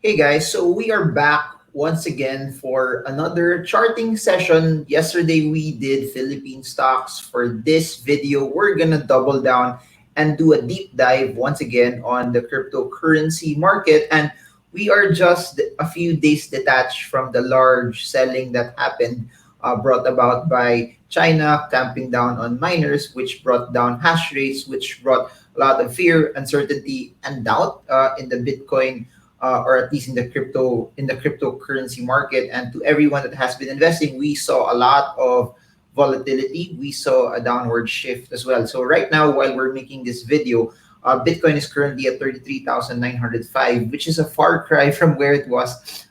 Hey guys, so we are back once again for another charting session. Yesterday we did Philippine stocks. For this video, we're gonna double down and do a deep dive once again on the cryptocurrency market. And we are just a few days detached from the large selling that happened, brought about by China clamping down on miners, which brought down hash rates, which brought a lot of fear, uncertainty, and doubt in the Bitcoin or at least in the cryptocurrency market. And to everyone that has been investing, we saw a lot of volatility. We saw a downward shift as well. So right now, while we're making this video, Bitcoin is currently at 33,905, which is a far cry from where it was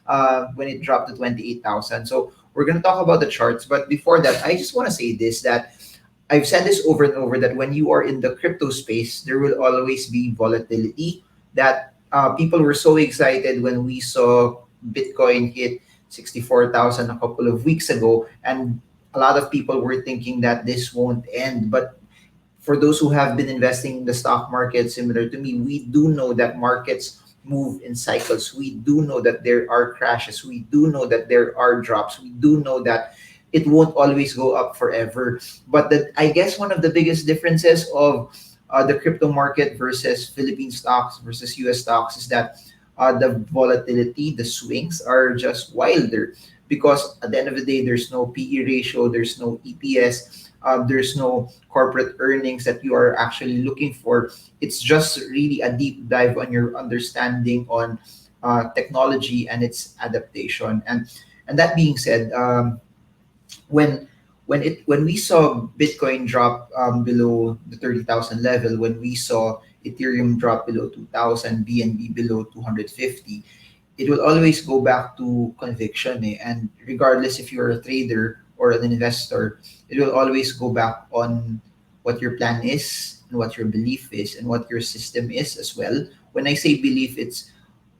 when it dropped to 28,000. So we're going to talk about the charts. But before that, I just want to say this, that I've said this over and over, that when you are in the crypto space, there will always be volatility. That people were so excited when we saw Bitcoin hit 64,000 a couple of weeks ago, and a lot of people were thinking that this won't end. But for those who have been investing in the stock market similar to me, we do know that markets move in cycles. We do know that there are crashes. We do know that there are drops. We do know that it won't always go up forever. But I guess one of the biggest differences of the crypto market versus Philippine stocks versus US stocks is that the volatility, the swings are just wilder, because at the end of the day, there's no PE ratio, there's no EPS, there's no corporate earnings that you are actually looking for. It's just really a deep dive on your understanding on technology and its adaptation. And that being said, when when we saw Bitcoin drop below the 30,000 level, when we saw Ethereum drop below 2,000, BNB below 250, it will always go back to conviction. And regardless if you're a trader or an investor, it will always go back on what your plan is and what your belief is and what your system is as well. When I say belief, it's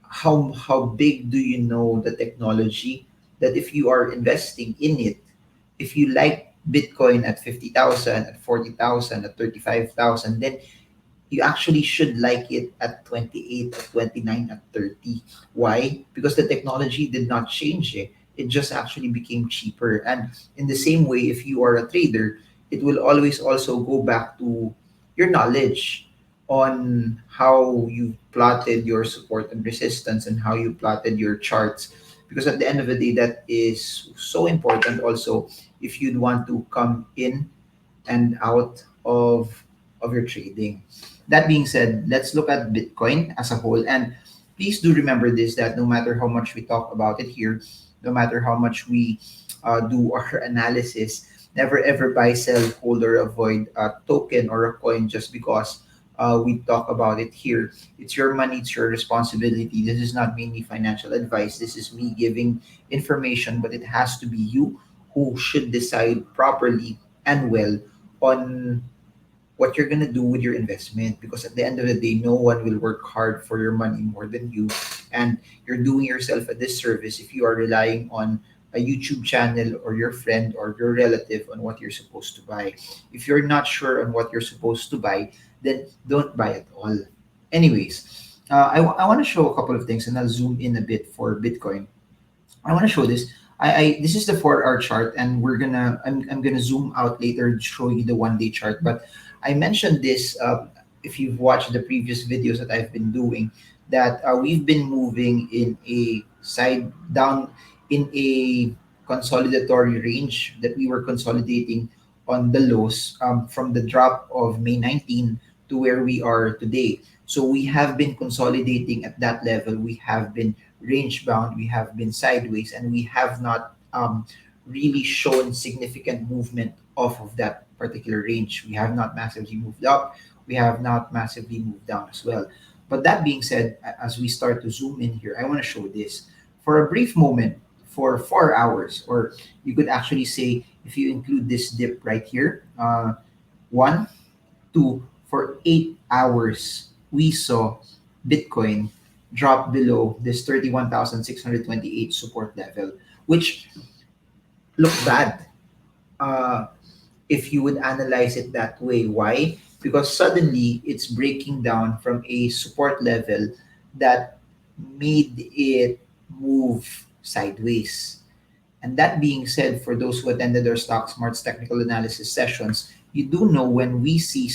how big do you know the technology, that if you are investing in it, if you like Bitcoin at 50,000, at 40,000, at 35,000, then you actually should like it at 28, at 29, at 30. Why? Because the technology did not change it. It just actually became cheaper. And in the same way, if you are a trader, it will always also go back to your knowledge on how you plotted your support and resistance and how you plotted your charts. Because at the end of the day, that is so important also if you'd want to come in and out of your trading. That being said, let's look at Bitcoin as a whole. And please do remember this, that no matter how much we talk about it here, no matter how much we do our analysis, never ever buy, sell, hold, or avoid a token or a coin just because we talk about it here. It's your money, it's your responsibility. This is not mainly financial advice. This is me giving information, but it has to be you who should decide properly and well on what you're gonna do with your investment, because at the end of the day, no one will work hard for your money more than you, and you're doing yourself a disservice if you are relying on a YouTube channel or your friend or your relative on what you're supposed to buy. If you're not sure on what you're supposed to buy, then don't buy at all. Anyways, I want to show a couple of things, and I'll zoom in a bit for Bitcoin. I want to show this. I this is the 4 hour chart, and I'm gonna zoom out later and show you the 1 day chart. But I mentioned this, if you've watched the previous videos that I've been doing, that we've been moving in a side down, in a consolidatory range, that we were consolidating on the lows, from the drop of May 19 to where we are today. So we have been consolidating at that level. We have been range bound, we have been sideways, and we have not really shown significant movement off of that particular range. We have not massively moved up, we have not massively moved down as well. But that being said, as we start to zoom in here, I want to show this for a brief moment, for 4 hours, or you could actually say, if you include this dip right here, one, two, for 8 hours, we saw Bitcoin drop below this 31,628 support level, which looked bad if you would analyze it that way. Why? Because suddenly it's breaking down from a support level that made it move sideways. And that being said, for those who attended our Stock Smart's technical analysis sessions, you do know when we see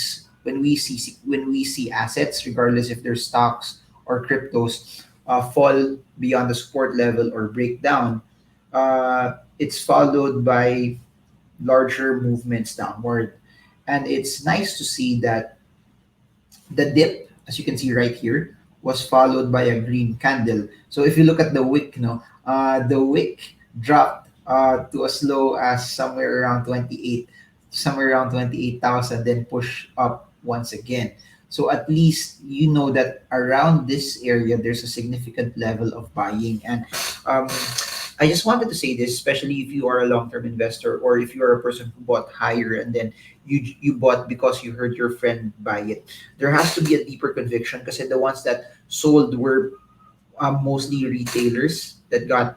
assets, regardless if they're stocks or cryptos, fall beyond the support level or break down, it's followed by larger movements downward. And it's nice to see that the dip, as you can see right here, was followed by a green candle. So if you look at the wick, no, the wick dropped to as low as somewhere around 28,000, then push up once again. So at least you know that around this area, there's a significant level of buying. And um, I just wanted to say this, especially if you are a long-term investor or if you are a person who bought higher and then you bought because you heard your friend buy it. There has to be a deeper conviction because the ones that sold were mostly retailers that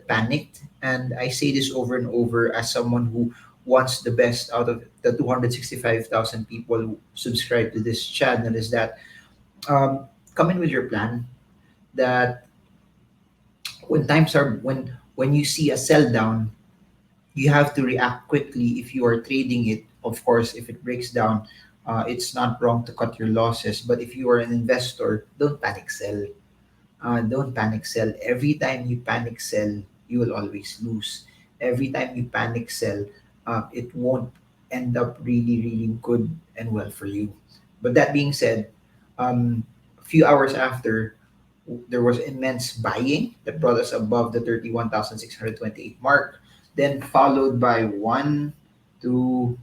panicked. And I say this over and over as someone who wants the best out of the 265,000 people who subscribe to this channel is that come in with your plan that when you see a sell down, you have to react quickly if you are trading it. Of course, if it breaks down, it's not wrong to cut your losses. But if you are an investor, don't panic sell. Don't panic sell. Every time you panic sell, you will always lose. Every time you panic sell, it won't end up really, really good and well for you. But that being said, a few hours after, there was immense buying that brought us above the 31,628 mark, then followed by one, two,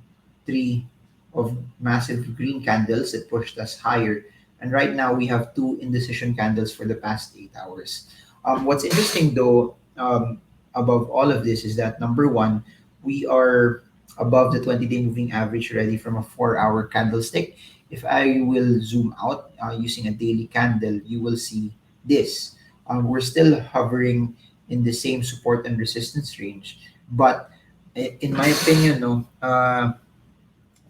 three of massive green candles that pushed us higher. And right now we have two indecision candles for the past 8 hours. What's interesting though, above all of this is that number one, we are above the 20-day moving average already from a 4-hour candlestick. If I will zoom out using a daily candle, you will see this. We're still hovering in the same support and resistance range, but in my opinion, no,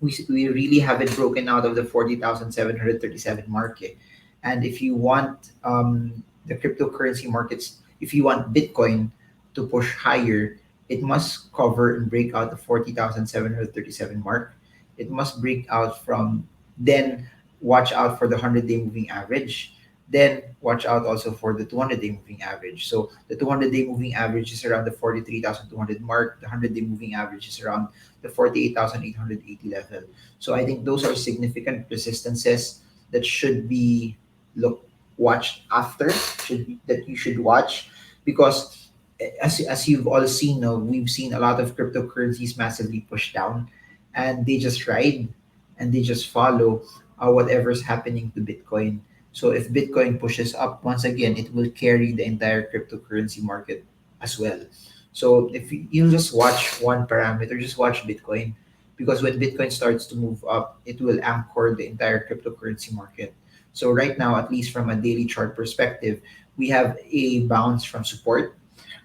we really haven't broken out of the 40,737 market. And if you want the cryptocurrency markets, if you want Bitcoin to push higher, it must cover and break out the 40,737 mark. It must break out from then watch out for the 100-day moving average. Then watch out also for the 200-day moving average. So the 200-day moving average is around the 43,200 mark. The 100-day moving average is around the 48,880 level. So I think those are significant resistances that should be look watched after, that you should watch, because as you've all seen, we've seen a lot of cryptocurrencies massively push down, and they just ride and they just follow whatever's happening to Bitcoin. So if Bitcoin pushes up once again, it will carry the entire cryptocurrency market as well. So if you just watch one parameter, just watch Bitcoin, because when Bitcoin starts to move up, it will anchor the entire cryptocurrency market. So right now, at least from a daily chart perspective, we have a bounce from support,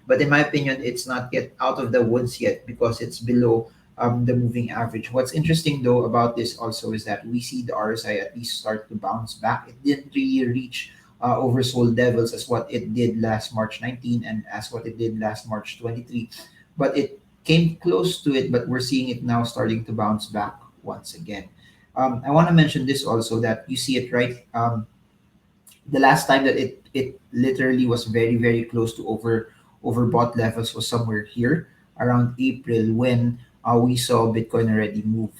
but in my opinion, it's not yet out of the woods yet because it's below the moving average. What's interesting though about this also is that we see the RSI at least start to bounce back. It didn't really reach oversold levels as what it did last March 19 and as what it did last March 23, but it came close to it. But we're seeing it now starting to bounce back once again. I want to mention this also, that you see it right. The last time that it literally was very very close to overbought levels was somewhere here around April, when we saw Bitcoin already move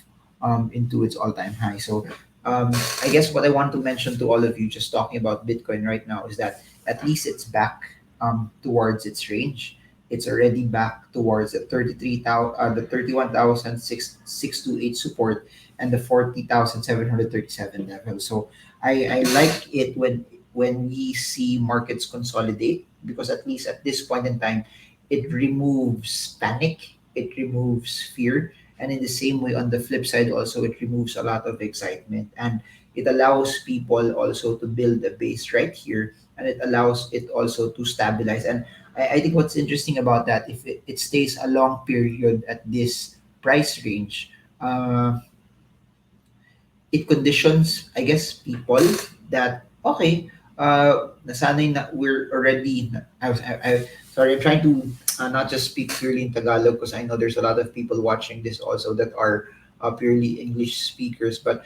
into its all-time high. So I guess what I want to mention to all of you just talking about Bitcoin right now is that at least it's back towards its range. It's already back towards the 31,628 support and the 40,737 level. So I like it when we see markets consolidate, because at least at this point in time, it removes panic, it removes fear, and in the same way, on the flip side, also it removes a lot of excitement, and it allows people also to build a base right here, and it allows it also to stabilize. And I think what's interesting about that, if it stays a long period at this price range, it conditions, I guess, people that okay, nasanay na we're already, sorry, I'm trying to not just speak purely in Tagalog because I know there's a lot of people watching this also that are purely English speakers, but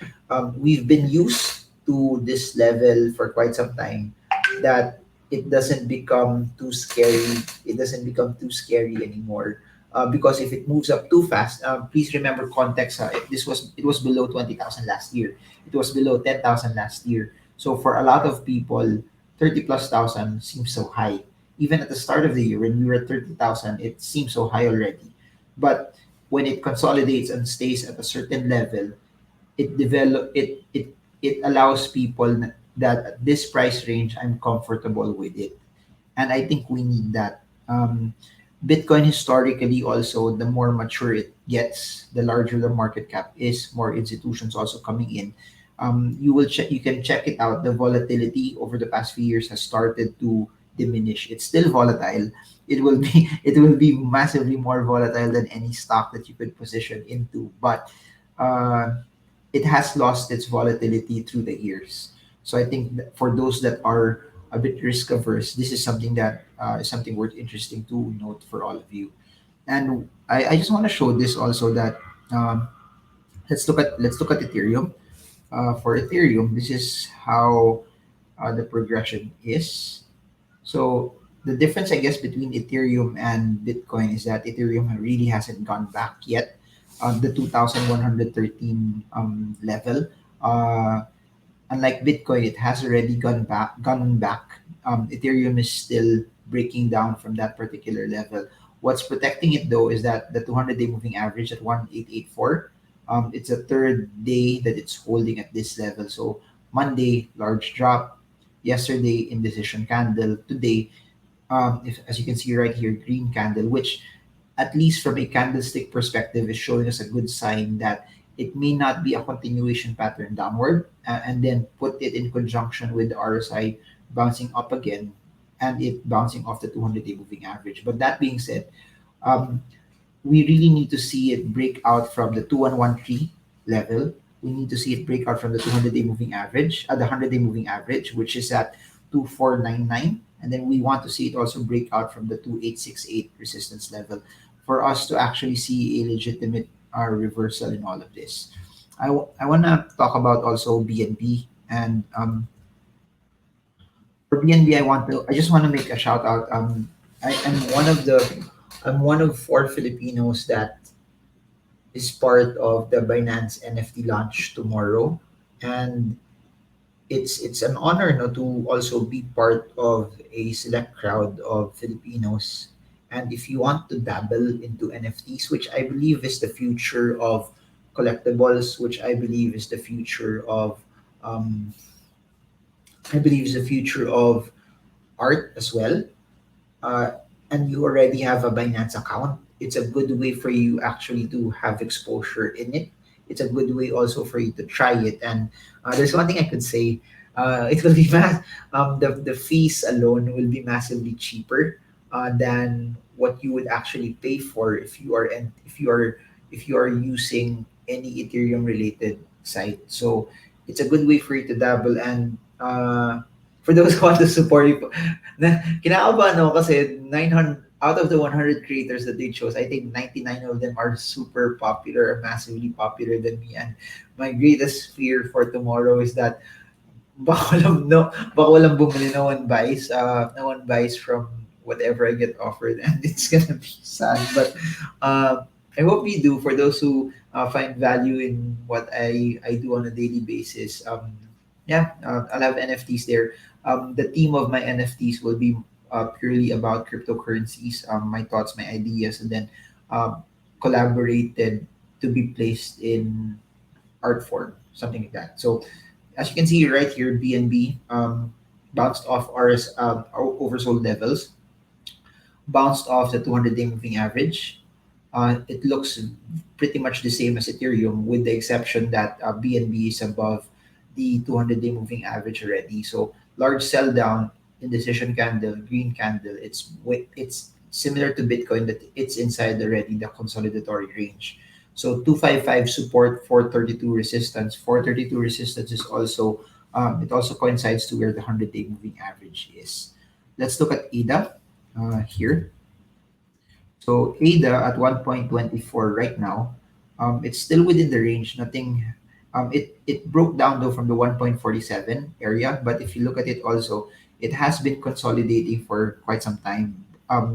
we've been used to this level for quite some time that it doesn't become too scary. It doesn't become too scary anymore. Because if it moves up too fast, please remember context. It was below 20,000 last year. It was below 10,000 last year. So for a lot of people, 30 plus thousand seems so high. Even at the start of the year, when we were at 30,000, it seems so high already. But when it consolidates and stays at a certain level, it allows people that at this price range, I'm comfortable with it, and I think we need that. Bitcoin historically also, the more mature it gets, the larger the market cap is, more institutions also coming in. You can check it out. The volatility over the past few years has started to diminish. It's still volatile. It will be massively more volatile than any stock that you could position into, but uh, it has lost its volatility through the years. So I think that for those that are a bit risk averse, this is something that is something worth interesting to note for all of you. And I just want to show this also that um, let's look at Ethereum. For Ethereum, this is how the progression is. So the difference, I guess, between Ethereum and Bitcoin is that Ethereum really hasn't gone back yet on the 2,113 level. Uh, Unlike Bitcoin, it has already gone back. Gone back. Ethereum is still breaking down from that particular level. What's protecting it though is that the 200-day moving average at 1884. It's a third day that it's holding at this level. So Monday, large drop. Yesterday, indecision candle. Today, if, as you can see right here, green candle, which at least from a candlestick perspective, is showing us a good sign that it may not be a continuation pattern downward, and then put it in conjunction with the RSI bouncing up again and it bouncing off the 200-day moving average. But that being said, um, we really need to see it break out from the 2113 level. We need to see it break out from the 200-day moving average, the 100-day moving average, which is at 2499. And then we want to see it also break out from the 2868 resistance level for us to actually see a legitimate reversal in all of this. I want to talk about also BNB. And for BNB, I just want to make a shout out. I'm one of four Filipinos that is part of the Binance NFT launch tomorrow, and it's an honor, no, to also be part of a select crowd of Filipinos. And if you want to dabble into NFTs, which I believe is the future of collectibles, which I believe is the future of um, I believe is the future of art as well, uh, and you already have a Binance account, it's a good way for you actually to have exposure in it. It's a good way also for you to try it. And there's one thing I could say: it will be the fees alone will be massively cheaper than what you would actually pay for if you are using any Ethereum related site. So it's a good way for you to dabble. And for those who want to support you, kinakabahan ako kasi 900 out of the 100 creators that they chose, I think 99 of them are super popular or massively popular than me. And my greatest fear for tomorrow is that baka walang bumili, no one buys from whatever I get offered, and it's gonna be sad. But I hope you do. For those who find value in what I do on a daily basis, yeah, I'll have NFTs there. The theme of my NFTs will be purely about cryptocurrencies, my thoughts, my ideas, and then collaborated to be placed in art form, something like that. So as you can see right here, BNB bounced off our oversold levels, bounced off the 200-day moving average. It looks pretty much the same as Ethereum, with the exception that BNB is above the 200-day moving average already. So large sell down, indecision candle, green candle. It's similar to Bitcoin that it's inside already the consolidatory range. So 255 support, 432 resistance. 432 resistance is also It also coincides to where the 100-day moving average is. Let's look at ADA here. So ADA at 1.24 right now, it's still within the range. Nothing. It broke down though from the 1.47 area, but if you look at it also, it has been consolidating for quite some time.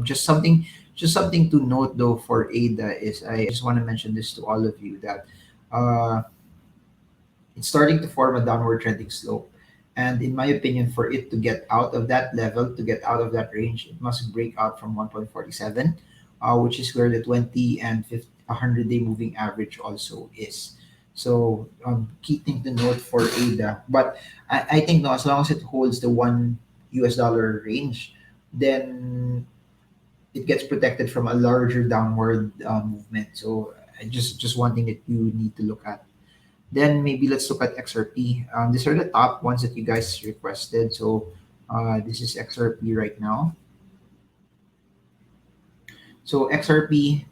Just something to note though for ADA is I just want to mention this to all of you that uh, it's starting to form a downward trending slope. And in my opinion, for it to get out of that level, to get out of that range, it must break out from 1.47, which is where the 20 and 50, 100-day moving average also is. So, key thing to note for ADA. But I think no, as long as it holds the $1 range, then it gets protected from a larger downward movement. So, just one thing that you need to look at. Then maybe let's look at XRP. These are the top ones that you guys requested. So this is XRP right now. So XRP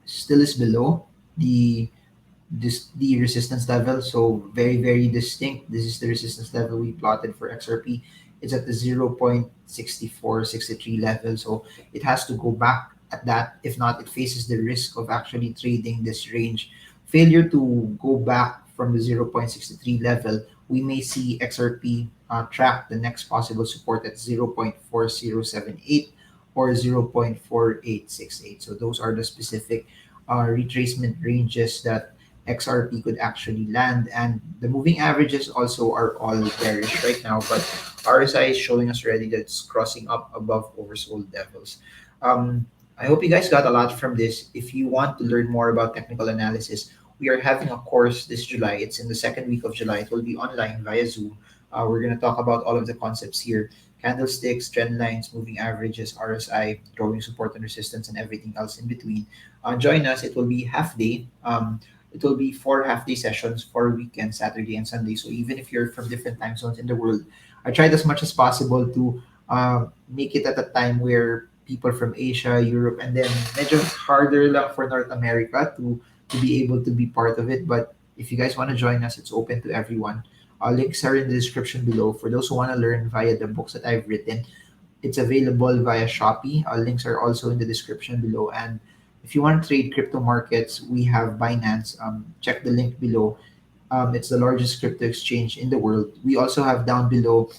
still is below the the resistance level. So very distinct. This is the resistance level we plotted for XRP. It's at the 0.6463 level. So it has to go back at that. If not, it faces the risk of actually trading this range. Failure to go back from the 0.63 level, we may see XRP track the next possible support at 0.4078 or 0.4868. So those are the specific retracement ranges that XRP could actually land. And the moving averages also are all bearish right now, but RSI is showing us already that it's crossing up above oversold levels. I hope you guys got a lot from this. If you want to learn more about technical analysis, we are having a course this July. It's in the second week of July. It will be online via Zoom. We're going to talk about all of the concepts here: candlesticks, trend lines, moving averages, RSI, drawing support and resistance, and everything else in between. Join us. It will be half day. It will be 4 half-day sessions for weekend, Saturday and Sunday. So even if you're from different time zones in the world, I tried as much as possible to make it at a time where people from Asia, Europe, and then medyo harder lang for North America to be able to be part of it. But if you guys want to join us, it's open to everyone. Links are in the description below. For those who want to learn via the books that I've written, it's available via Shopee. Links are also in the description below. And if you want to trade crypto markets, we have Binance. Check the link below. It's the largest crypto exchange in the world. We also have down below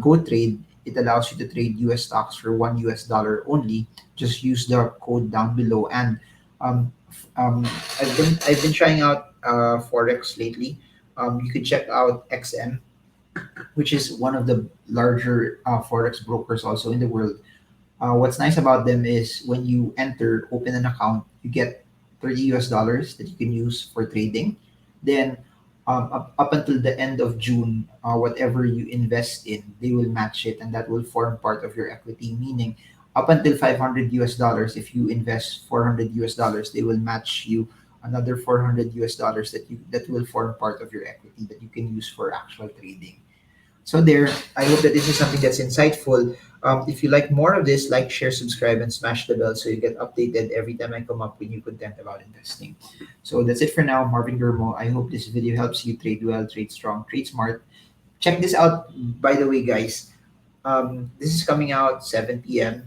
Go Trade. It allows you to trade US stocks for $1 only. Just use the code down below. And um, I've been trying out Forex lately. You can check out XM, which is one of the larger Forex brokers also in the world. What's nice about them is when you open an account, you get $30 that you can use for trading. Then, up until the end of June, whatever you invest in, they will match it, and that will form part of your equity. Meaning, up until $500, if you invest $400, they will match you another $400 that will form part of your equity that you can use for actual trading. So there, I hope that this is something that's insightful. If you like more of this, like, share, subscribe, and smash the bell so you get updated every time I come up with new content about investing. So that's it for now, Marvin Gurmo. I hope this video helps you trade well, trade strong, trade smart. Check this out, by the way, guys. This is coming out 7 p.m.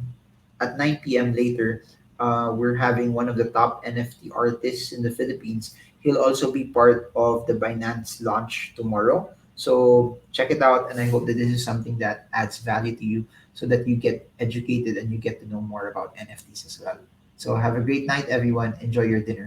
At 9 p.m. later, we're having one of the top NFT artists in the Philippines. He'll also be part of the Binance launch tomorrow. So check it out, and I hope that this is something that adds value to you so that you get educated and you get to know more about NFTs as well. So have a great night, everyone. Enjoy your dinner.